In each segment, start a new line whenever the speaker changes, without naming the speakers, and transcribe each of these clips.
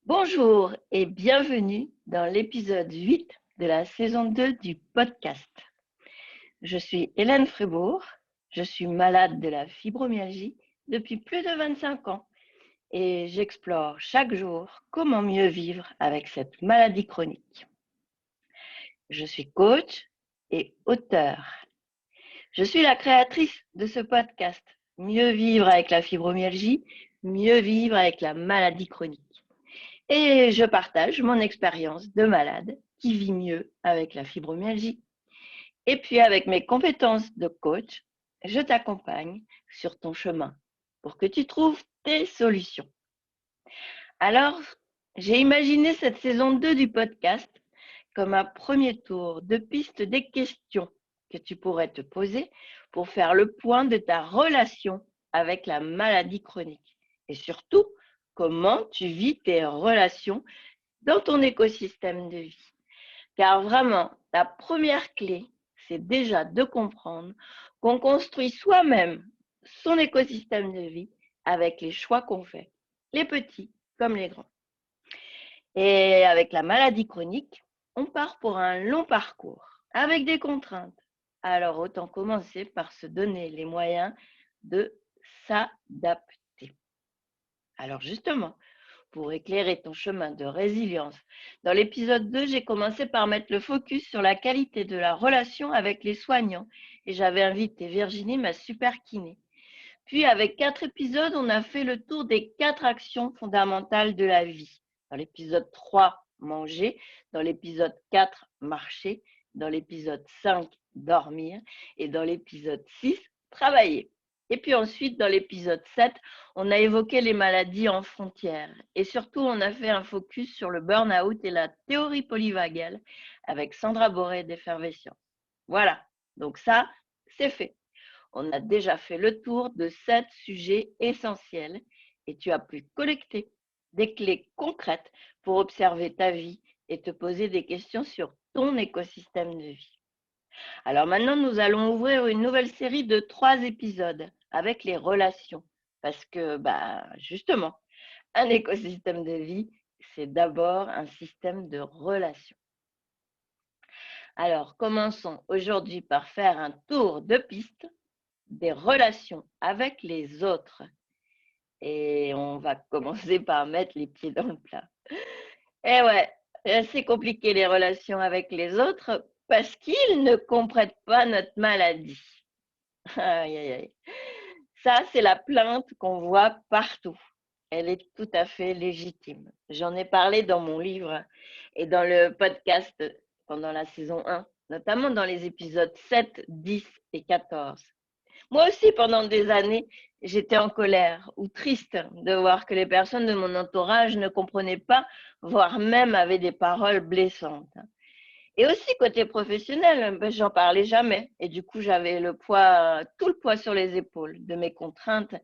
Bonjour et bienvenue dans l'épisode 8 de la saison 2 du podcast. Je suis Hélène Frébourg, je suis malade de la fibromyalgie depuis plus de 25 ans et j'explore chaque jour comment mieux vivre avec cette maladie chronique. Je suis coach et auteure. Je suis la créatrice de ce podcast, Mieux vivre avec la fibromyalgie, mieux vivre avec la maladie chronique. Et je partage mon expérience de malade qui vit mieux avec la fibromyalgie. Et puis avec mes compétences de coach, je t'accompagne sur ton chemin pour que tu trouves tes solutions. Alors, j'ai imaginé cette saison 2 du podcast comme un premier tour de piste des questions que tu pourrais te poser pour faire le point de ta relation avec la maladie chronique. Et surtout, comment tu vis tes relations dans ton écosystème de vie. Car vraiment, la première clé, c'est déjà de comprendre qu'on construit soi-même son écosystème de vie avec les choix qu'on fait, les petits comme les grands. Et avec la maladie chronique, on part pour un long parcours avec des contraintes. Alors autant commencer par se donner les moyens de s'adapter. Alors justement, pour éclairer ton chemin de résilience. Dans l'épisode 2, j'ai commencé par mettre le focus sur la qualité de la relation avec les soignants et j'avais invité Virginie, ma super kiné. Puis avec 4 épisodes, on a fait le tour des 4 actions fondamentales de la vie. Dans l'épisode 3, manger. Dans l'épisode 4, marcher. Dans l'épisode 5, dormir. Et dans l'épisode 6, travailler. Et puis ensuite, dans l'épisode 7, on a évoqué les maladies en frontières. Et surtout, on a fait un focus sur le burn-out et la théorie polyvagale avec Sandra Boré d'Effervescence. Voilà, donc ça, c'est fait. On a déjà fait le tour de 7 sujets essentiels et tu as pu collecter des clés concrètes pour observer ta vie et te poser des questions sur ton écosystème de vie. Alors maintenant, nous allons ouvrir une nouvelle série de 3 épisodes avec les relations. Parce que, justement, un écosystème de vie, c'est d'abord un système de relations. Alors, commençons aujourd'hui par faire un tour de piste des relations avec les autres. Et on va commencer par mettre les pieds dans le plat. Eh ouais, c'est compliqué les relations avec les autres parce qu'ils ne comprennent pas notre maladie. Aïe, aïe, aïe. Ça, c'est la plainte qu'on voit partout. Elle est tout à fait légitime. J'en ai parlé dans mon livre et dans le podcast pendant la saison 1, notamment dans les épisodes 7, 10 et 14. Moi aussi, pendant des années, j'étais en colère ou triste de voir que les personnes de mon entourage ne comprenaient pas, voire même avaient des paroles blessantes. Et aussi, côté professionnel, j'en parlais jamais. Et du coup, j'avais tout le poids sur les épaules de mes contraintes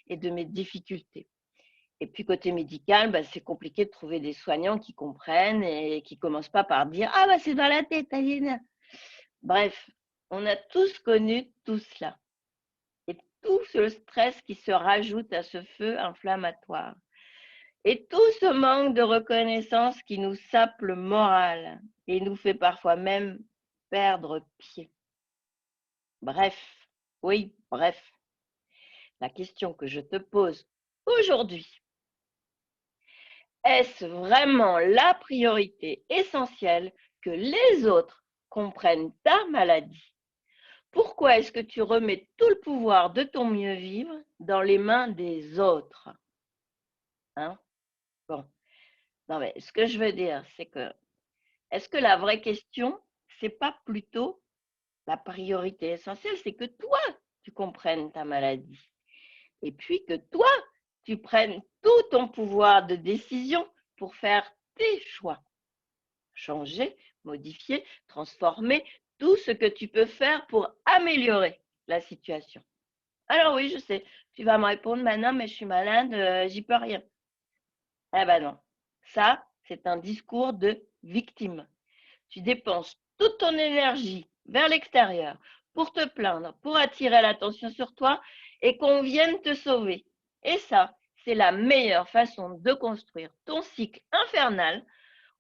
et de mes difficultés. Et puis, côté médical, c'est compliqué de trouver des soignants qui comprennent et qui ne commencent pas par dire « Ah, c'est dans la tête, Aliéna !» Bref, on a tous connu tout cela. Et tout ce stress qui se rajoute à ce feu inflammatoire. Et tout ce manque de reconnaissance qui nous sape le moral et nous fait parfois même perdre pied. Bref, oui, bref. La question que je te pose aujourd'hui, est-ce vraiment la priorité essentielle que les autres comprennent ta maladie? Pourquoi est-ce que tu remets tout le pouvoir de ton mieux vivre dans les mains des autres? Hein? Bon. Non, mais ce que je veux dire, c'est que, est-ce que la vraie question, c'est pas plutôt la priorité essentielle, c'est que toi, tu comprennes ta maladie. Et puis que toi, tu prennes tout ton pouvoir de décision pour faire tes choix. Changer, modifier, transformer, tout ce que tu peux faire pour améliorer la situation. Alors oui, je sais, tu vas me répondre, non, mais je suis malade, j'y peux rien. Eh ben non, ça, c'est un discours de victime. Tu dépenses toute ton énergie vers l'extérieur pour te plaindre, pour attirer l'attention sur toi et qu'on vienne te sauver. Et ça, c'est la meilleure façon de construire ton cycle infernal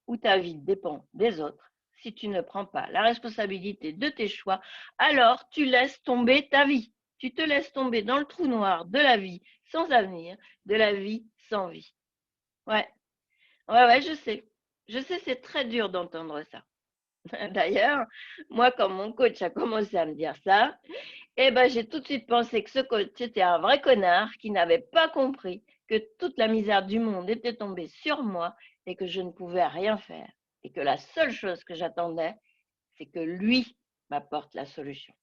où ta vie dépend des autres. Si tu ne prends pas la responsabilité de tes choix, alors tu laisses tomber ta vie. Tu te laisses tomber dans le trou noir de la vie sans avenir, de la vie sans vie. Ouais, ouais, je sais. Je sais, c'est très dur d'entendre ça. D'ailleurs, moi, quand mon coach a commencé à me dire ça, eh ben, j'ai tout de suite pensé que ce coach était un vrai connard qui n'avait pas compris que toute la misère du monde était tombée sur moi et que je ne pouvais rien faire. Et que la seule chose que j'attendais, c'est que lui m'apporte la solution.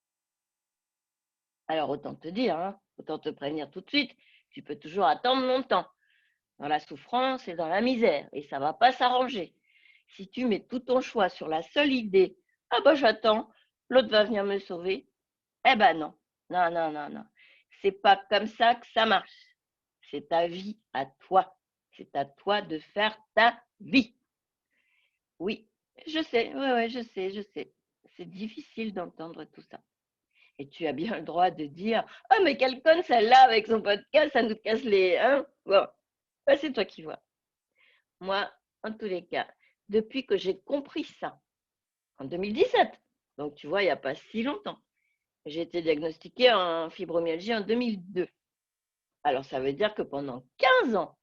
Alors autant te dire, hein, autant te prévenir tout de suite, tu peux toujours attendre longtemps, dans la souffrance et dans la misère, et ça ne va pas s'arranger. Si tu mets tout ton choix sur la seule idée, ah ben j'attends, l'autre va venir me sauver, eh ben non, non, non, non, non. C'est pas comme ça que ça marche. C'est ta vie à toi. C'est à toi de faire ta vie. Oui, je sais, ouais, je sais, je sais. C'est difficile d'entendre tout ça. Et tu as bien le droit de dire, ah mais quelle conne celle-là avec son podcast, ça nous casse les... Hein. Bon, ben, c'est toi qui vois. Moi, en tous les cas, depuis que j'ai compris ça, en 2017, donc tu vois, il n'y a pas si longtemps, j'ai été diagnostiquée en fibromyalgie en 2002. Alors ça veut dire que pendant 15 ans,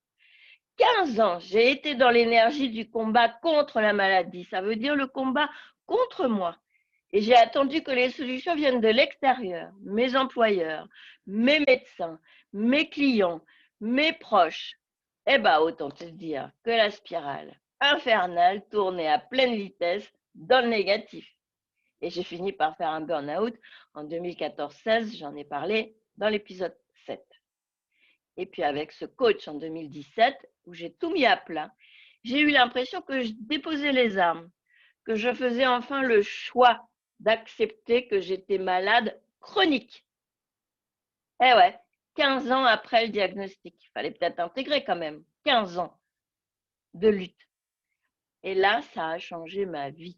j'ai été dans l'énergie du combat contre la maladie. Ça veut dire le combat contre moi. Et j'ai attendu que les solutions viennent de l'extérieur, mes employeurs, mes médecins, mes clients, mes proches. Eh bien, autant te dire que la spirale infernale tournait à pleine vitesse dans le négatif. Et j'ai fini par faire un burn-out en 2014-16, j'en ai parlé dans l'épisode 7. Et puis avec ce coach en 2017, où j'ai tout mis à plat, j'ai eu l'impression que je déposais les armes, que je faisais enfin le choix d'accepter que j'étais malade chronique. Eh ouais, 15 ans après le diagnostic, il fallait peut-être intégrer quand même 15 ans de lutte. Et là, ça a changé ma vie.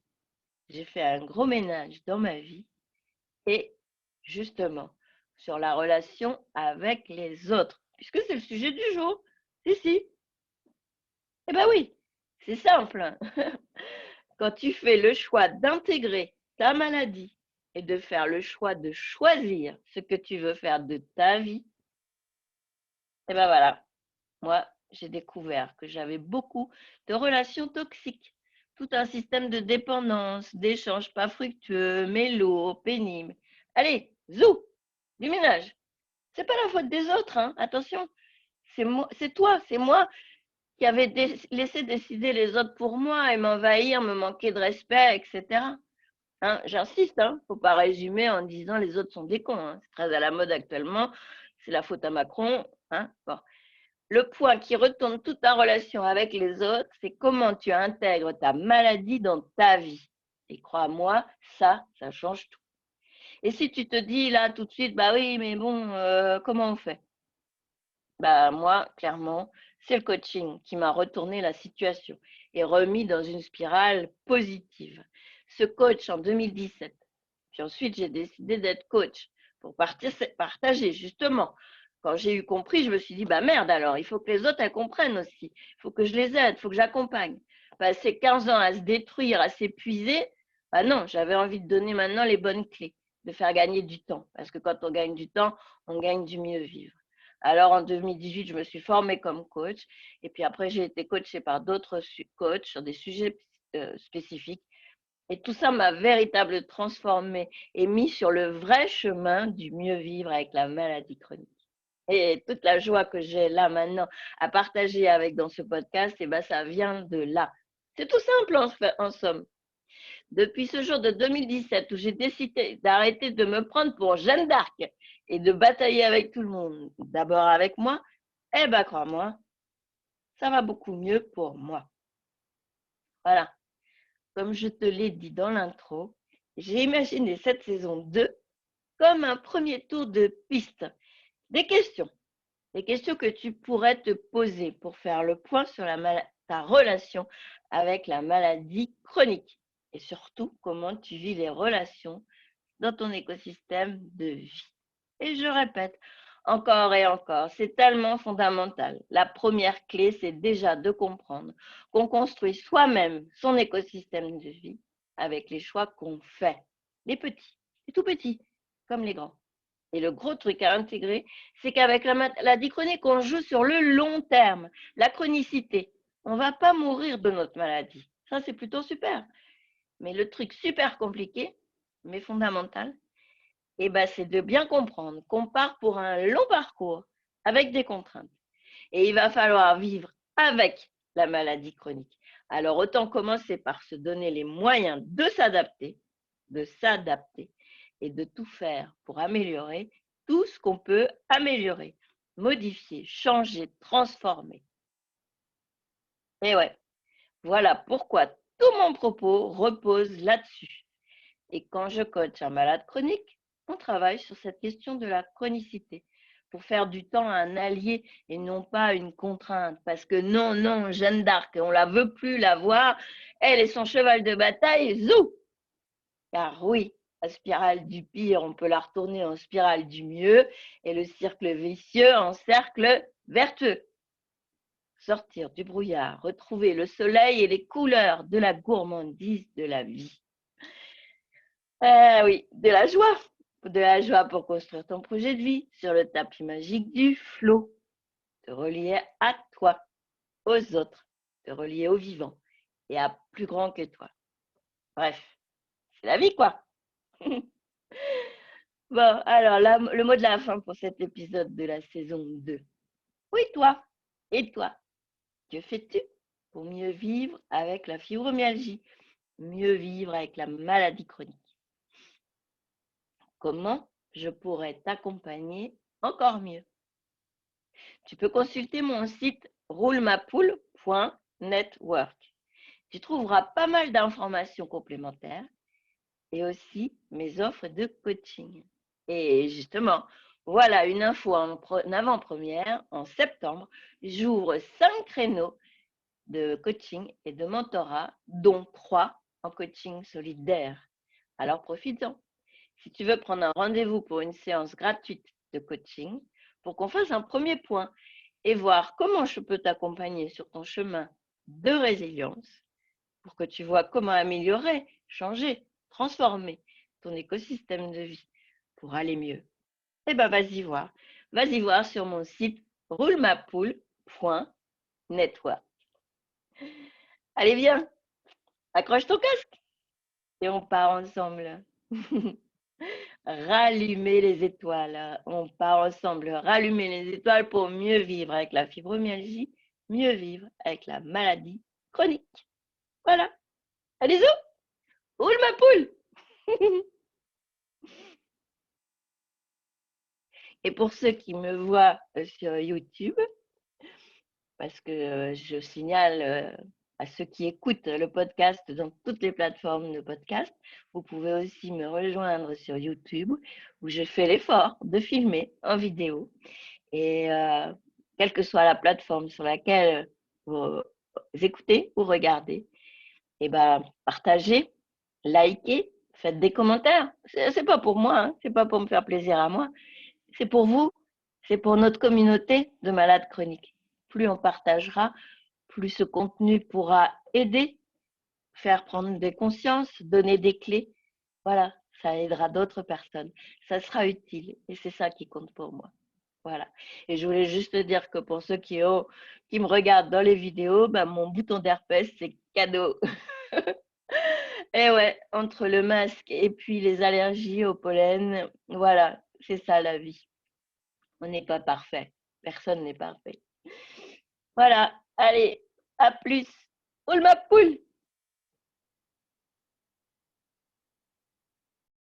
J'ai fait un gros ménage dans ma vie et justement sur la relation avec les autres, puisque c'est le sujet du jour. Si, si. Eh bien oui, c'est simple. Quand tu fais le choix d'intégrer ta maladie et de faire le choix de choisir ce que tu veux faire de ta vie, eh bien voilà, moi, j'ai découvert que j'avais beaucoup de relations toxiques, tout un système de dépendance, d'échanges pas fructueux, mais lourds, pénibles. Allez, zou, du ménage. C'est pas la faute des autres, hein, attention. C'est moi, c'est toi, c'est moi qui avait laissé décider les autres pour moi et m'envahir, me manquer de respect, etc. Hein, j'insiste, hein, faut pas résumer en disant les autres sont des cons. Hein. C'est très à la mode actuellement. C'est la faute à Macron. Hein. Bon. Le point qui retourne toute ta relation avec les autres, c'est comment tu intègres ta maladie dans ta vie. Et crois-moi, ça change tout. Et si tu te dis là tout de suite, bah oui, mais bon, comment on fait? Bah moi, clairement, c'est le coaching qui m'a retourné la situation et remis dans une spirale positive. Ce coach en 2017. Puis ensuite, j'ai décidé d'être coach pour partager justement. Quand j'ai eu compris, je me suis dit, bah merde alors, il faut que les autres elles comprennent aussi. Il faut que je les aide, il faut que j'accompagne. Passer 15 ans à se détruire, à s'épuiser, bah non, j'avais envie de donner maintenant les bonnes clés, de faire gagner du temps. Parce que quand on gagne du temps, on gagne du mieux vivre. Alors en 2018, je me suis formée comme coach et puis après, j'ai été coachée par d'autres coachs sur des sujets spécifiques. Et tout ça m'a véritablement transformée et mis sur le vrai chemin du mieux vivre avec la maladie chronique. Et toute la joie que j'ai là maintenant à partager avec dans ce podcast, et ben ça vient de là. C'est tout simple en somme. Depuis ce jour de 2017 où j'ai décidé d'arrêter de me prendre pour Jeanne d'Arc et de batailler avec tout le monde, d'abord avec moi, eh ben crois-moi, ça va beaucoup mieux pour moi. Voilà, comme je te l'ai dit dans l'intro, j'ai imaginé cette saison 2 comme un premier tour de piste. Des questions que tu pourrais te poser pour faire le point sur ta relation avec la maladie chronique et surtout comment tu vis les relations dans ton écosystème de vie. Et je répète, Encore et encore, c'est tellement fondamental. La première clé, c'est déjà de comprendre qu'on construit soi-même son écosystème de vie avec les choix qu'on fait. Les petits, les tout petits, comme les grands. Et le gros truc à intégrer, c'est qu'avec la maladie chronique, on joue sur le long terme, la chronicité. On ne va pas mourir de notre maladie. Ça, c'est plutôt super. Mais le truc super compliqué, mais fondamental, eh ben, c'est de bien comprendre qu'on part pour un long parcours avec des contraintes. Et il va falloir vivre avec la maladie chronique. Alors autant commencer par se donner les moyens de s'adapter et de tout faire pour améliorer tout ce qu'on peut améliorer, modifier, changer, transformer. Et ouais, voilà pourquoi tout mon propos repose là-dessus. Et quand je coach un malade chronique, on travaille sur cette question de la chronicité pour faire du temps un allié et non pas une contrainte. Parce que non, non, Jeanne d'Arc, on ne la veut plus la voir. Elle est son cheval de bataille, zou. Car oui, la spirale du pire, on peut la retourner en spirale du mieux et le cercle vicieux en cercle vertueux. Sortir du brouillard, retrouver le soleil et les couleurs de la gourmandise de la vie. Oui, de la joie pour construire ton projet de vie sur le tapis magique du flot, te relier à toi, aux autres, te relier au vivant et à plus grand que toi. Bref, c'est la vie quoi. Bon, alors là, le mot de la fin pour cet épisode de la saison 2. Oui, toi, et toi, que fais-tu pour mieux vivre avec la fibromyalgie, mieux vivre avec la maladie chronique? Comment je pourrais t'accompagner encore mieux? Tu peux consulter mon site roulemapoule.network. Tu trouveras pas mal d'informations complémentaires et aussi mes offres de coaching. Et justement, voilà une info en avant-première. En septembre, j'ouvre 5 créneaux de coaching et de mentorat, dont 3 en coaching solidaire. Alors profites-en. Si tu veux prendre un rendez-vous pour une séance gratuite de coaching, pour qu'on fasse un premier point et voir comment je peux t'accompagner sur ton chemin de résilience, pour que tu vois comment améliorer, changer, transformer ton écosystème de vie pour aller mieux. Eh bien, vas-y voir. Vas-y voir sur mon site roulemapoule.network. Allez, viens, accroche ton casque et on part ensemble. Rallumer les étoiles. On part ensemble, rallumer les étoiles pour mieux vivre avec la fibromyalgie, mieux vivre avec la maladie chronique. Voilà. Allez, zou, roule ma poule. Et pour ceux qui me voient sur YouTube, parce que je signale à ceux qui écoutent le podcast dans toutes les plateformes de podcast, vous pouvez aussi me rejoindre sur YouTube où je fais l'effort de filmer en vidéo. Et quelle que soit la plateforme sur laquelle vous écoutez ou regardez, et ben, partagez, likez, faites des commentaires. C'est pas pour moi, hein, c'est pas pour me faire plaisir à moi, c'est pour vous, c'est pour notre communauté de malades chroniques. Plus on partagera, plus ce contenu pourra aider, faire prendre des consciences, donner des clés. Voilà, ça aidera d'autres personnes. Ça sera utile et c'est ça qui compte pour moi. Voilà. Et je voulais juste dire que pour ceux qui me regardent dans les vidéos, ben, mon bouton d'herpès, c'est cadeau. Et ouais, entre le masque et puis les allergies au pollen, voilà, c'est ça la vie. On n'est pas parfait. Personne n'est parfait. Voilà, allez, à plus. Roule ma poule!